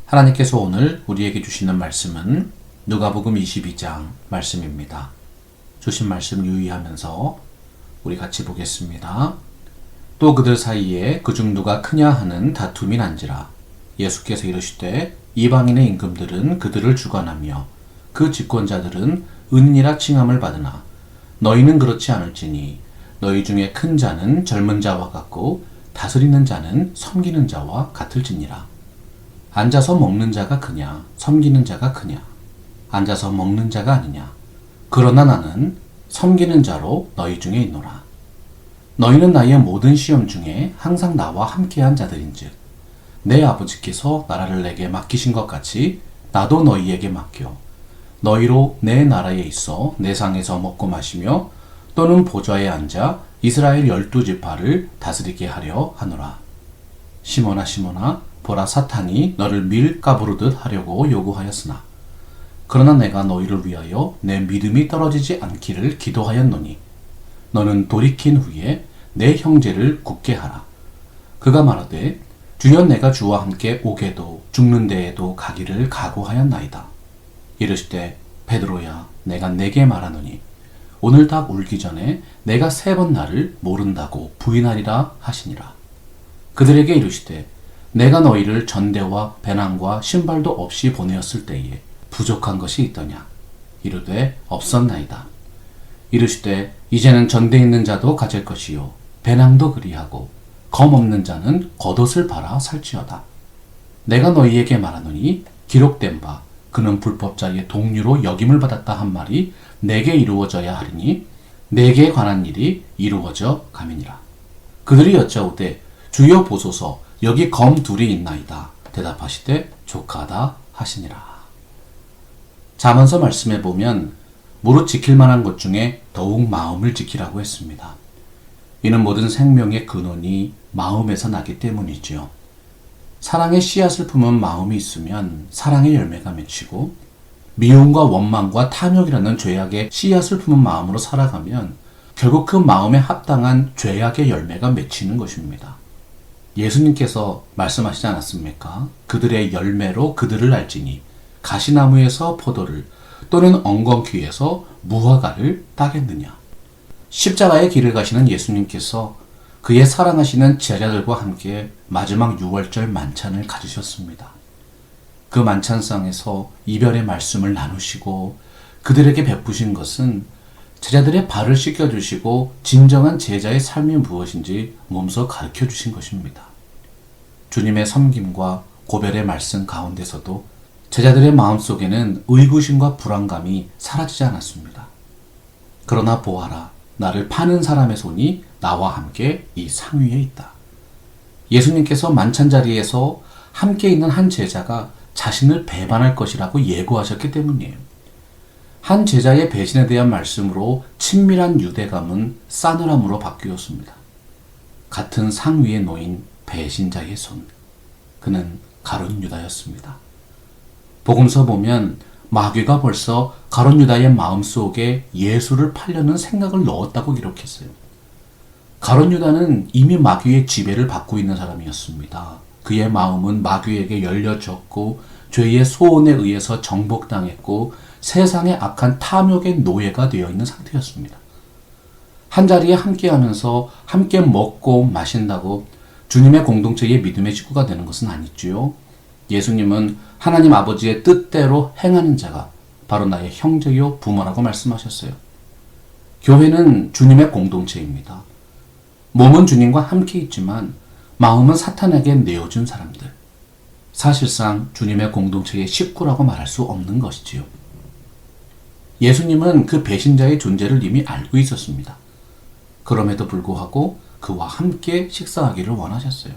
하나님께서 오늘 우리에게 주시는 말씀은 누가복음 22장 말씀입니다. 주신 말씀 유의하면서 우리 같이 보겠습니다. 또 그들 사이에 그중 누가 크냐 하는 다툼이 난지라. 예수께서 이르시되 이방인의 임금들은 그들을 주관하며 그 집권자들은 은이라 칭함을 받으나 너희는 그렇지 않을지니 너희 중에 큰 자는 젊은 자와 같고 다스리는 자는 섬기는 자와 같을지니라. 앉아서 먹는 자가 크냐 섬기는 자가 크냐. 앉아서 먹는 자가 아니냐. 그러나 나는 섬기는 자로 너희 중에 있노라. 너희는 나의 모든 시험 중에 항상 나와 함께한 자들인즉 내 아버지께서 나라를 내게 맡기신 것 같이 나도 너희에게 맡겨 너희로 내 나라에 있어 내 상에서 먹고 마시며 또는 보좌에 앉아 이스라엘 12지파를 다스리게 하려 하노라. 시몬아 시몬아 보라 사탄이 너를 밀가 부르듯 하려고 요구하였으나 그러나 내가 너희를 위하여 내 믿음이 떨어지지 않기를 기도하였노니 너는 돌이킨 후에 내 형제를 굳게 하라. 그가 말하되 주여 내가 주와 함께 오게도 죽는 데에도 가기를 각오하였나이다. 이르시되 베드로야 내가 내게 말하노니 오늘 닭 울기 전에 내가 3번 나를 모른다고 부인하리라 하시니라. 그들에게 이르시되 내가 너희를 전대와 배낭과 신발도 없이 보내었을 때에 부족한 것이 있더냐. 이르되 없었나이다. 이르시되 이제는 전대 있는 자도 가질 것이요 배낭도 그리하고 검 없는 자는 겉옷을 팔아 살지어다. 내가 너희에게 말하노니 기록된 바 그는 불법자의 동류로 역임을 받았다 한 말이 내게 이루어져야 하리니 내게 관한 일이 이루어져 가미니라. 그들이 여짜오되 주여 보소서 여기 검 둘이 있나이다. 대답하시되 족하다 하시니라. 잠언서 말씀에 보면 무릇 지킬 만한 것 중에 더욱 마음을 지키라고 했습니다. 이는 모든 생명의 근원이 마음에서 나기 때문이지요. 사랑의 씨앗을 품은 마음이 있으면 사랑의 열매가 맺히고 미움과 원망과 탐욕이라는 죄악의 씨앗을 품은 마음으로 살아가면 결국 그 마음에 합당한 죄악의 열매가 맺히는 것입니다. 예수님께서 말씀하시지 않았습니까? 그들의 열매로 그들을 알지니 가시나무에서 포도를 또는 엉겅퀴에서 무화과를 따겠느냐. 십자가의 길을 가시는 예수님께서 그의 사랑하시는 제자들과 함께 마지막 6월절 만찬을 가지셨습니다. 그 만찬상에서 이별의 말씀을 나누시고 그들에게 베푸신 것은 제자들의 발을 씻겨주시고 진정한 제자의 삶이 무엇인지 몸소 가르쳐주신 것입니다. 주님의 섬김과 고별의 말씀 가운데서도 제자들의 마음속에는 의구심과 불안감이 사라지지 않았습니다. 그러나 보아라, 나를 파는 사람의 손이 나와 함께 이 상위에 있다. 예수님께서 만찬 자리에서 함께 있는 한 제자가 자신을 배반할 것이라고 예고하셨기 때문이에요. 한 제자의 배신에 대한 말씀으로 친밀한 유대감은 싸늘함으로 바뀌었습니다. 같은 상위에 놓인 배신자의 손, 그는 가룟 유다였습니다. 복음서 보면 마귀가 벌써 가룟 유다의 마음속에 예수를 팔려는 생각을 넣었다고 기록했어요. 가룟 유다는 이미 마귀의 지배를 받고 있는 사람이었습니다. 그의 마음은 마귀에게 열려졌고 죄의 소원에 의해서 정복당했고 세상의 악한 탐욕의 노예가 되어 있는 상태였습니다. 한자리에 함께하면서 함께 먹고 마신다고 주님의 공동체의 믿음의 식구가 되는 것은 아니지요. 예수님은 하나님 아버지의 뜻대로 행하는 자가 바로 나의 형제요 부모라고 말씀하셨어요. 교회는 주님의 공동체입니다. 몸은 주님과 함께 있지만 마음은 사탄에게 내어준 사람들. 사실상 주님의 공동체의 식구라고 말할 수 없는 것이지요. 예수님은 그 배신자의 존재를 이미 알고 있었습니다. 그럼에도 불구하고 그와 함께 식사하기를 원하셨어요.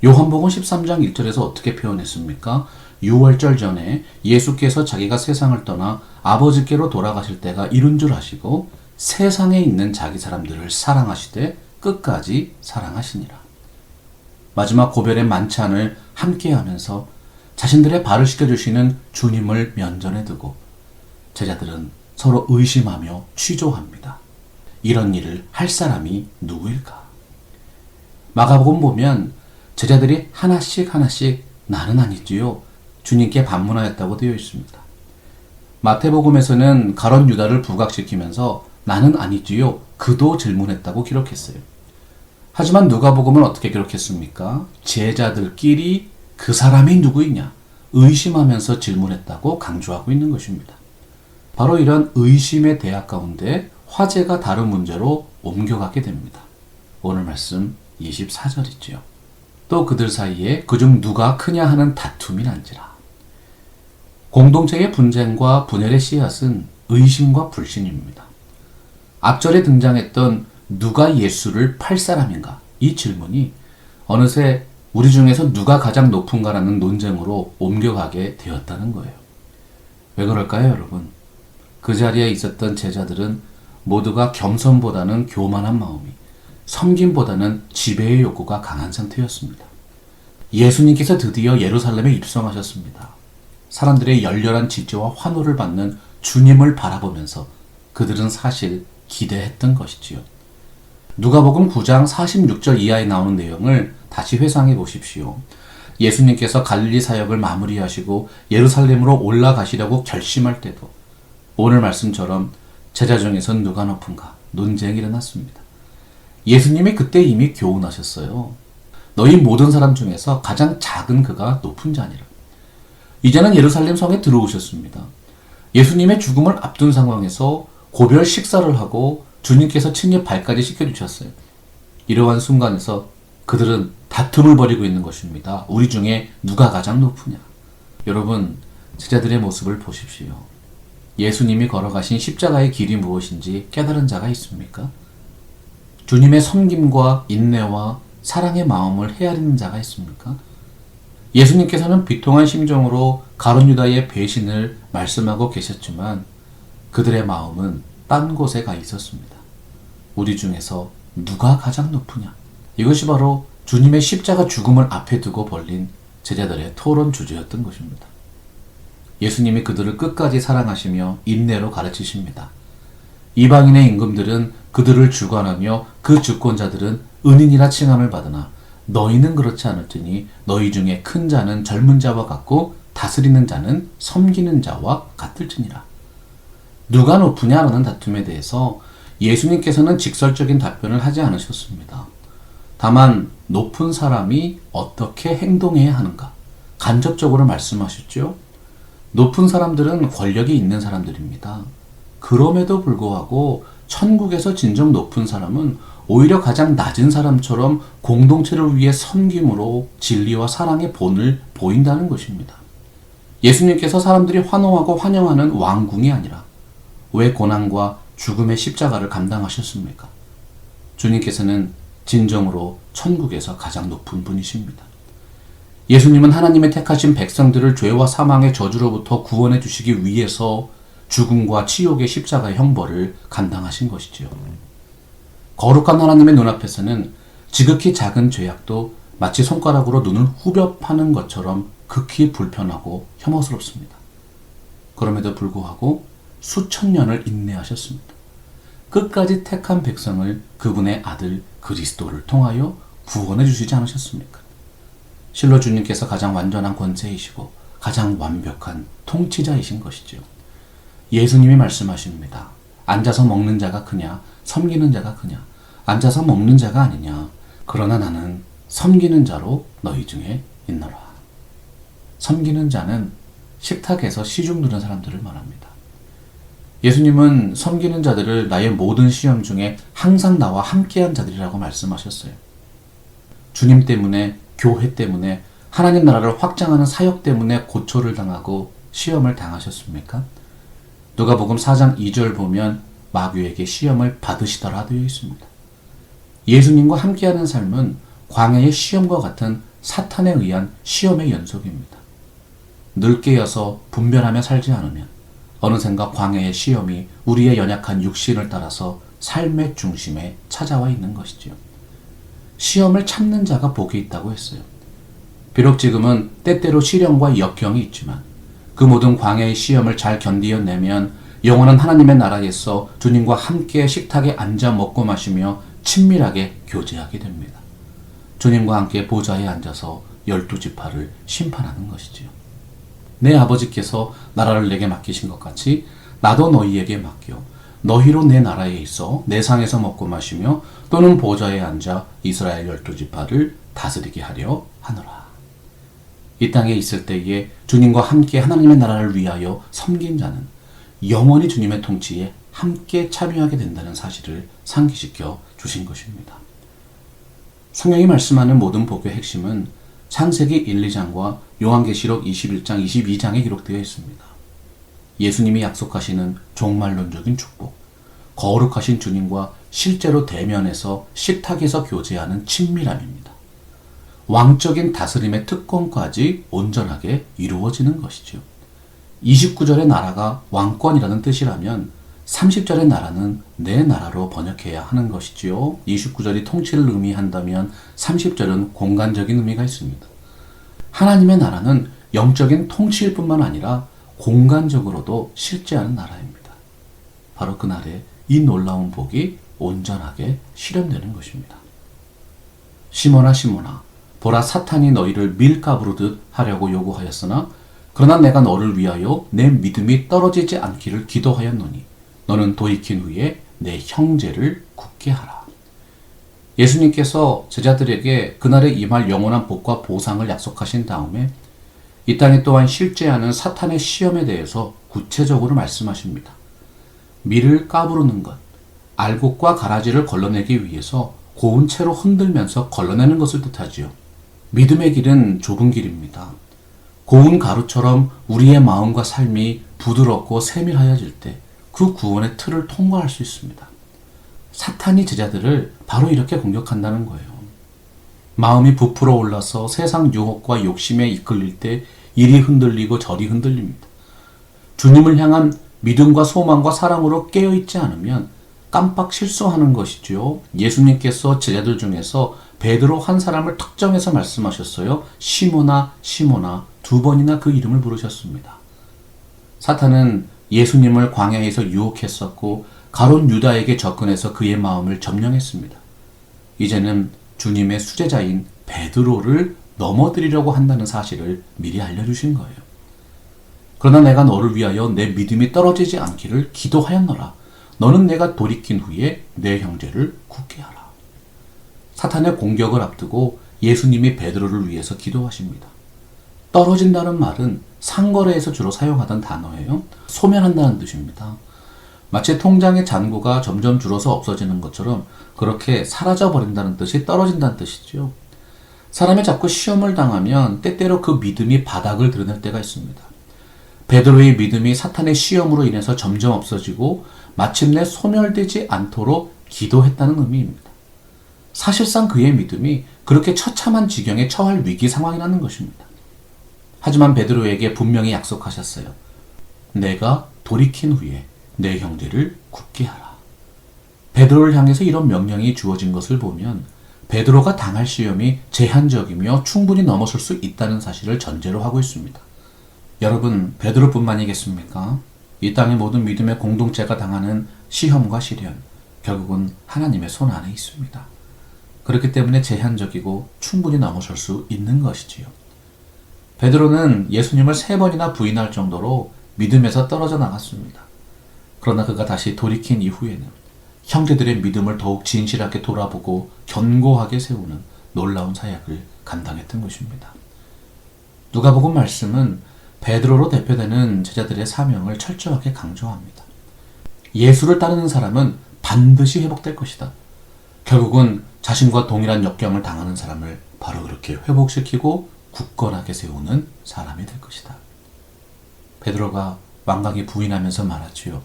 요한복음 13장 1절에서 어떻게 표현했습니까? 6월절 전에 예수께서 자기가 세상을 떠나 아버지께로 돌아가실 때가 이른 줄 아시고 세상에 있는 자기 사람들을 사랑하시되 끝까지 사랑하시니라. 마지막 고별의 만찬을 함께하면서 자신들의 발을 씻겨주시는 주님을 면전에 두고 제자들은 서로 의심하며 취조합니다. 이런 일을 할 사람이 누구일까? 마가복음 보면 제자들이 하나씩 나는 아니지요. 주님께 반문하였다고 되어 있습니다. 마태복음에서는 가룟 유다를 부각시키면서 나는 아니지요. 그도 질문했다고 기록했어요. 하지만 누가복음은 어떻게 기록했습니까? 제자들끼리 그 사람이 누구이냐 의심하면서 질문했다고 강조하고 있는 것입니다. 바로 이런 의심의 대학 가운데 화제가 다른 문제로 옮겨가게 됩니다. 오늘 말씀 24절이지요. 또 그들 사이에 그중 누가 크냐 하는 다툼이 난지라. 공동체의 분쟁과 분열의 씨앗은 의심과 불신입니다. 앞절에 등장했던 누가 예수를 팔 사람인가? 이 질문이 어느새 우리 중에서 누가 가장 높은가라는 논쟁으로 옮겨가게 되었다는 거예요. 왜 그럴까요, 여러분? 그 자리에 있었던 제자들은 모두가 겸손보다는 교만한 마음이, 섬김보다는 지배의 욕구가 강한 상태였습니다. 예수님께서 드디어 예루살렘에 입성하셨습니다. 사람들의 열렬한 지지와 환호를 받는 주님을 바라보면서 그들은 사실 기대했던 것이지요. 누가복음 9장 46절 이하에 나오는 내용을 다시 회상해 보십시오. 예수님께서 갈릴리 사역을 마무리하시고 예루살렘으로 올라가시려고 결심할 때도 오늘 말씀처럼 제자 중에선 누가 높은가 논쟁이 일어났습니다. 예수님이 그때 이미 교훈하셨어요. 너희 모든 사람 중에서 가장 작은 그가 높은 자니라. 이제는 예루살렘 성에 들어오셨습니다. 예수님의 죽음을 앞둔 상황에서 고별 식사를 하고 주님께서 친히 발까지 씻겨주셨어요. 이러한 순간에서 그들은 다툼을 벌이고 있는 것입니다. 우리 중에 누가 가장 높으냐. 여러분, 제자들의 모습을 보십시오. 예수님이 걸어가신 십자가의 길이 무엇인지 깨달은 자가 있습니까? 주님의 섬김과 인내와 사랑의 마음을 헤아리는 자가 있습니까? 예수님께서는 비통한 심정으로 가룟 유다의 배신을 말씀하고 계셨지만 그들의 마음은 딴 곳에 가 있었습니다. 우리 중에서 누가 가장 높으냐? 이것이 바로 주님의 십자가 죽음을 앞에 두고 벌린 제자들의 토론 주제였던 것입니다. 예수님이 그들을 끝까지 사랑하시며 인내로 가르치십니다. 이방인의 임금들은 그들을 주관하며 그 주권자들은 은인이라 칭함을 받으나 너희는 그렇지 않을 테니 너희 중에 큰 자는 젊은 자와 같고 다스리는 자는 섬기는 자와 같을지니라. 누가 높으냐라는 다툼에 대해서 예수님께서는 직설적인 답변을 하지 않으셨습니다. 다만 높은 사람이 어떻게 행동해야 하는가 간접적으로 말씀하셨죠. 높은 사람들은 권력이 있는 사람들입니다. 그럼에도 불구하고 천국에서 진정 높은 사람은 오히려 가장 낮은 사람처럼 공동체를 위해 섬김으로 진리와 사랑의 본을 보인다는 것입니다. 예수님께서 사람들이 환호하고 환영하는 왕궁이 아니라 왜 고난과 죽음의 십자가를 감당하셨습니까? 주님께서는 진정으로 천국에서 가장 높은 분이십니다. 예수님은 하나님의 택하신 백성들을 죄와 사망의 저주로부터 구원해 주시기 위해서 죽음과 치욕의 십자가의 형벌을 감당하신 것이지요. 거룩한 하나님의 눈앞에서는 지극히 작은 죄악도 마치 손가락으로 눈을 후벼 파는 것처럼 극히 불편하고 혐오스럽습니다. 그럼에도 불구하고 수천 년을 인내하셨습니다. 끝까지 택한 백성을 그분의 아들 그리스도를 통하여 구원해 주시지 않으셨습니까? 실로 주님께서 가장 완전한 권세이시고 가장 완벽한 통치자이신 것이죠. 예수님이 말씀하십니다. 앉아서 먹는 자가 크냐 섬기는 자가 크냐. 앉아서 먹는 자가 아니냐. 그러나 나는 섬기는 자로 너희 중에 있노라. 섬기는 자는 식탁에서 시중 드는 사람들을 말합니다. 예수님은 섬기는 자들을 나의 모든 시험 중에 항상 나와 함께한 자들이라고 말씀하셨어요. 주님 때문에, 교회 때문에, 하나님 나라를 확장하는 사역 때문에 고초를 당하고 시험을 당하셨습니까? 누가복음 4장 2절 보면 마귀에게 시험을 받으시더라 되어 있습니다. 예수님과 함께하는 삶은 광야의 시험과 같은 사탄에 의한 시험의 연속입니다. 늘 깨어서 분별하며 살지 않으면 어느샌가 광야의 시험이 우리의 연약한 육신을 따라서 삶의 중심에 찾아와 있는 것이지요. 시험을 참는 자가 복이 있다고 했어요. 비록 지금은 때때로 시련과 역경이 있지만 그 모든 광야의 시험을 잘 견디어내면 영원한 하나님의 나라에서 주님과 함께 식탁에 앉아 먹고 마시며 친밀하게 교제하게 됩니다. 주님과 함께 보좌에 앉아서 12지파를 심판하는 것이지요. 내 아버지께서 나라를 내게 맡기신 것 같이 나도 너희에게 맡겨 너희로 내 나라에 있어 내 상에서 먹고 마시며 또는 보좌에 앉아 이스라엘 12지파를 다스리게 하려 하노라. 이 땅에 있을 때에 주님과 함께 하나님의 나라를 위하여 섬긴 자는 영원히 주님의 통치에 함께 참여하게 된다는 사실을 상기시켜 주신 것입니다. 성경이 말씀하는 모든 복의 핵심은 창세기 1, 2장과 요한계시록 21장, 22장에 기록되어 있습니다. 예수님이 약속하시는 종말론적인 축복, 거룩하신 주님과 실제로 대면해서 식탁에서 교제하는 친밀함입니다. 왕적인 다스림의 특권까지 온전하게 이루어지는 것이죠. 29절의 나라가 왕권이라는 뜻이라면 30절의 나라는 내 나라로 번역해야 하는 것이지요. 29절이 통치를 의미한다면 30절은 공간적인 의미가 있습니다. 하나님의 나라는 영적인 통치일 뿐만 아니라 공간적으로도 실제하는 나라입니다. 바로 그날에 이 놀라운 복이 온전하게 실현되는 것입니다. 시몬아 시몬아 보라 사탄이 너희를 밀가부르듯 하려고 요구하였으나 그러나 내가 너를 위하여 내 믿음이 떨어지지 않기를 기도하였노니 너는 돌이킨 후에 내 형제를 굳게 하라. 예수님께서 제자들에게 그날에 임할 영원한 복과 보상을 약속하신 다음에 이 땅에 또한 실제하는 사탄의 시험에 대해서 구체적으로 말씀하십니다. 밀을 까부르는 것, 알곡과 가라지를 걸러내기 위해서 고운 채로 흔들면서 걸러내는 것을 뜻하지요. 믿음의 길은 좁은 길입니다. 고운 가루처럼 우리의 마음과 삶이 부드럽고 세밀하여질 때 그 구원의 틀을 통과할 수 있습니다. 사탄이 제자들을 바로 이렇게 공격한다는 거예요. 마음이 부풀어 올라서 세상 유혹과 욕심에 이끌릴 때 이리 흔들리고 저리 흔들립니다. 주님을 향한 믿음과 소망과 사랑으로 깨어있지 않으면 깜빡 실수하는 것이죠. 예수님께서 제자들 중에서 베드로 한 사람을 특정해서 말씀하셨어요. 시몬아 시몬아 2번이나 그 이름을 부르셨습니다. 사탄은 예수님을 광야에서 유혹했었고 가룟 유다에게 접근해서 그의 마음을 점령했습니다. 이제는 주님의 수제자인 베드로를 넘어뜨리려고 한다는 사실을 미리 알려주신 거예요. 그러나 내가 너를 위하여 내 믿음이 떨어지지 않기를 기도하였노라. 너는 내가 돌이킨 후에 내 형제를 굳게 하라. 사탄의 공격을 앞두고 예수님이 베드로를 위해서 기도하십니다. 떨어진다는 말은 상거래에서 주로 사용하던 단어예요. 소멸한다는 뜻입니다. 마치 통장의 잔고가 점점 줄어서 없어지는 것처럼 그렇게 사라져버린다는 뜻이 떨어진다는 뜻이죠. 사람이 자꾸 시험을 당하면 때때로 그 믿음이 바닥을 드러낼 때가 있습니다. 베드로의 믿음이 사탄의 시험으로 인해서 점점 없어지고 마침내 소멸되지 않도록 기도했다는 의미입니다. 사실상 그의 믿음이 그렇게 처참한 지경에 처할 위기 상황이라는 것입니다. 하지만 베드로에게 분명히 약속하셨어요. 내가 돌이킨 후에 내 형제를 굳게 하라. 베드로를 향해서 이런 명령이 주어진 것을 보면 베드로가 당할 시험이 제한적이며 충분히 넘어설 수 있다는 사실을 전제로 하고 있습니다. 여러분, 베드로뿐만이겠습니까? 이 땅의 모든 믿음의 공동체가 당하는 시험과 시련, 결국은 하나님의 손 안에 있습니다. 그렇기 때문에 제한적이고 충분히 넘어설 수 있는 것이지요. 베드로는 예수님을 3번이나 부인할 정도로 믿음에서 떨어져 나갔습니다. 그러나 그가 다시 돌이킨 이후에는 형제들의 믿음을 더욱 진실하게 돌아보고 견고하게 세우는 놀라운 사역을 감당했던 것입니다. 누가복음 말씀은 베드로로 대표되는 제자들의 사명을 철저하게 강조합니다. 예수를 따르는 사람은 반드시 회복될 것이다. 결국은 자신과 동일한 역경을 당하는 사람을 바로 그렇게 회복시키고 굳건하게 세우는 사람이 될 것이다. 베드로가 완강히 부인하면서 말하지요.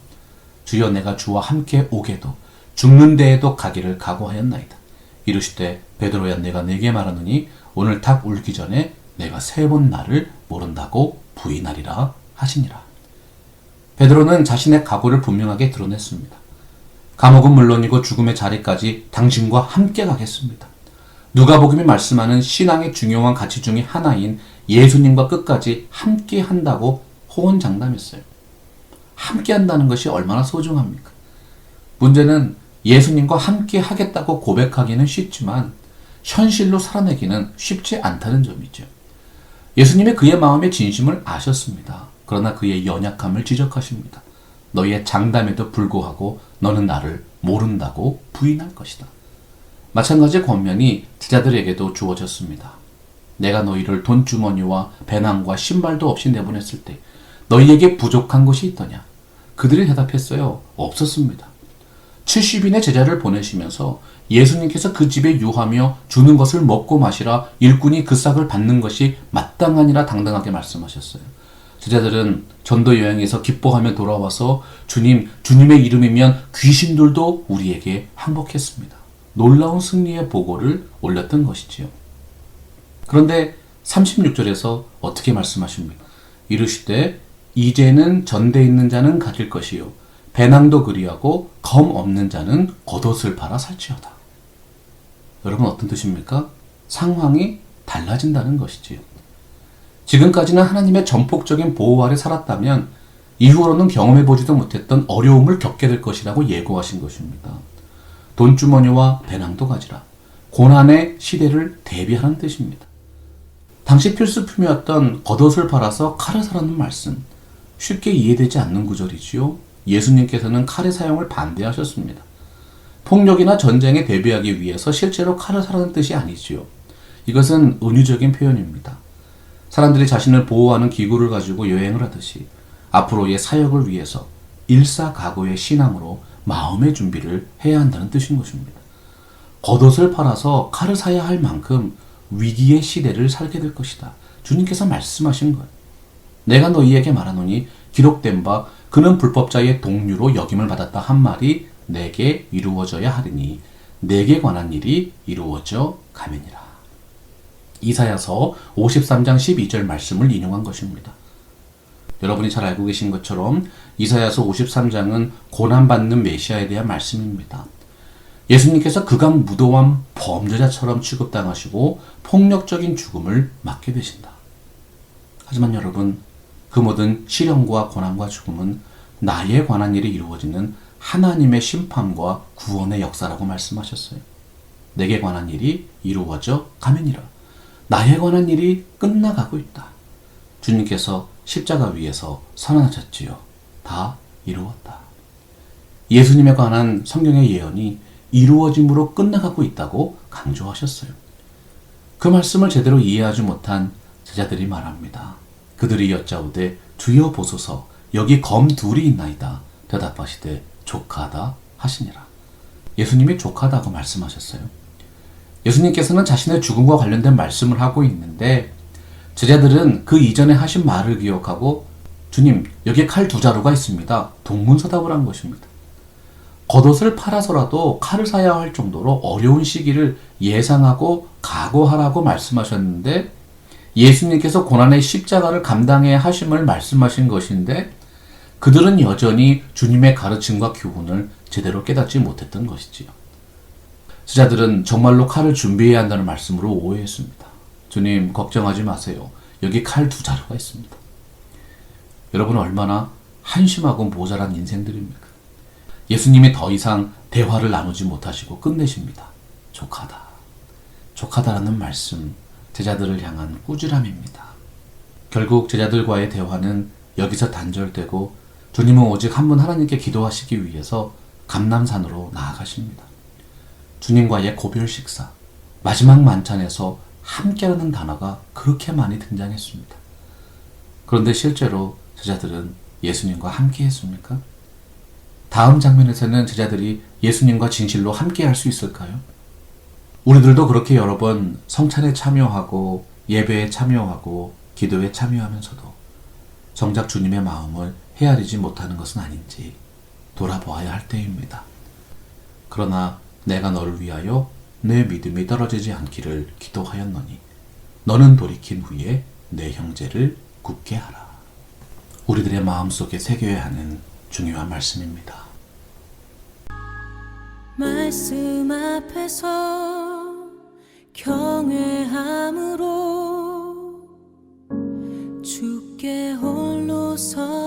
주여 내가 주와 함께 오게도 죽는 데에도 가기를 각오하였나이다. 이르시되 베드로야 내가 네게 말하노니 오늘 닭 울기 전에 내가 3번 나를 모른다고 부인하리라 하시니라. 베드로는 자신의 각오를 분명하게 드러냈습니다. 감옥은 물론이고 죽음의 자리까지 당신과 함께 가겠습니다. 누가복음이 말씀하는 신앙의 중요한 가치 중의 하나인 예수님과 끝까지 함께 한다고 호언장담했어요. 함께 한다는 것이 얼마나 소중합니까? 문제는 예수님과 함께 하겠다고 고백하기는 쉽지만 현실로 살아내기는 쉽지 않다는 점이죠. 예수님이 그의 마음의 진심을 아셨습니다. 그러나 그의 연약함을 지적하십니다. 너희의 장담에도 불구하고 너는 나를 모른다고 부인할 것이다. 마찬가지 권면이 제자들에게도 주어졌습니다. 내가 너희를 돈주머니와 배낭과 신발도 없이 내보냈을 때 너희에게 부족한 것이 있더냐? 그들이 대답했어요. 없었습니다. 70인의 제자를 보내시면서 예수님께서 그 집에 유하며 주는 것을 먹고 마시라 일꾼이 그 싹을 받는 것이 마땅하니라 당당하게 말씀하셨어요. 제자들은 전도 여행에서 기뻐하며 돌아와서 주님의 이름이면 귀신들도 우리에게 항복했습니다. 놀라운 승리의 보고를 올렸던 것이지요. 그런데 36절에서 어떻게 말씀하십니까? 이르시되 이제는 전대 있는 자는 가질 것이요 배낭도 그리하고 검 없는 자는 겉옷을 팔아 살지어다. 여러분 어떤 뜻입니까? 상황이 달라진다는 것이지요. 지금까지는 하나님의 전폭적인 보호 아래 살았다면 이후로는 경험해보지도 못했던 어려움을 겪게 될 것이라고 예고하신 것입니다. 돈주머니와 배낭도 가지라. 고난의 시대를 대비하는 뜻입니다. 당시 필수품이었던 겉옷을 팔아서 칼을 사라는 말씀, 쉽게 이해되지 않는 구절이지요. 예수님께서는 칼의 사용을 반대하셨습니다. 폭력이나 전쟁에 대비하기 위해서 실제로 칼을 사라는 뜻이 아니지요. 이것은 은유적인 표현입니다. 사람들이 자신을 보호하는 기구를 가지고 여행을 하듯이 앞으로의 사역을 위해서 일사각오의 신앙으로 마음의 준비를 해야 한다는 뜻인 것입니다. 겉옷을 팔아서 칼을 사야 할 만큼 위기의 시대를 살게 될 것이다. 주님께서 말씀하신 것. 내가 너희에게 말하노니 기록된 바 그는 불법자의 동류로 역임을 받았다 한 말이 내게 이루어져야 하리니 내게 관한 일이 이루어져 가면이라. 이사야서 53장 12절 말씀을 인용한 것입니다. 여러분이 잘 알고 계신 것처럼 이사야서 53장은 고난받는 메시아에 대한 말씀입니다. 예수님께서 그간 무도한 범죄자처럼 취급당하시고 폭력적인 죽음을 맞게 되신다. 하지만 여러분, 그 모든 시련과 고난과 죽음은 나에 관한 일이 이루어지는 하나님의 심판과 구원의 역사라고 말씀하셨어요. 내게 관한 일이 이루어져 가면이라. 나에 관한 일이 끝나가고 있다. 주님께서 십자가 위에서 선언하셨지요. 다 이루었다. 예수님에 관한 성경의 예언이 이루어짐으로 끝나가고 있다고 강조하셨어요. 그 말씀을 제대로 이해하지 못한 제자들이 말합니다. 그들이 여짜오되 주여 보소서 여기 검 둘이 있나이다. 대답하시되 족하다 하시니라. 예수님이 족하다고 말씀하셨어요. 예수님께서는 자신의 죽음과 관련된 말씀을 하고 있는데 제자들은 그 이전에 하신 말을 기억하고 주님 여기 칼 두 자루가 있습니다. 동문서답을 한 것입니다. 겉옷을 팔아서라도 칼을 사야 할 정도로 어려운 시기를 예상하고 각오하라고 말씀하셨는데 예수님께서 고난의 십자가를 감당해야 하심을 말씀하신 것인데 그들은 여전히 주님의 가르침과 교훈을 제대로 깨닫지 못했던 것이지요. 제자들은 정말로 칼을 준비해야 한다는 말씀으로 오해했습니다. 주님 걱정하지 마세요. 여기 칼 두 자루가 있습니다. 여러분 얼마나 한심하고 모자란 인생들입니까? 예수님이 더 이상 대화를 나누지 못하시고 끝내십니다. 족하다. 족하다라는 말씀, 제자들을 향한 꾸지람입니다. 결국 제자들과의 대화는 여기서 단절되고 주님은 오직 한 분 하나님께 기도하시기 위해서 감람산으로 나아가십니다. 주님과의 고별 식사, 마지막 만찬에서 함께라는 단어가 그렇게 많이 등장했습니다. 그런데 실제로 제자들은 예수님과 함께 했습니까? 다음 장면에서는 제자들이 예수님과 진실로 함께 할 수 있을까요? 우리들도 그렇게 여러 번 성찬에 참여하고 예배에 참여하고 기도에 참여하면서도 정작 주님의 마음을 헤아리지 못하는 것은 아닌지 돌아보아야 할 때입니다. 그러나 내가 너를 위하여 내 믿음이 떨어지지 않기를 기도하였노니 너는 돌이킨 후에 내 형제를 굳게 하라. 우리들의 마음속에 새겨야 하는 중요한 말씀입니다. 말씀 앞에서 경외함으로 주께 홀로 서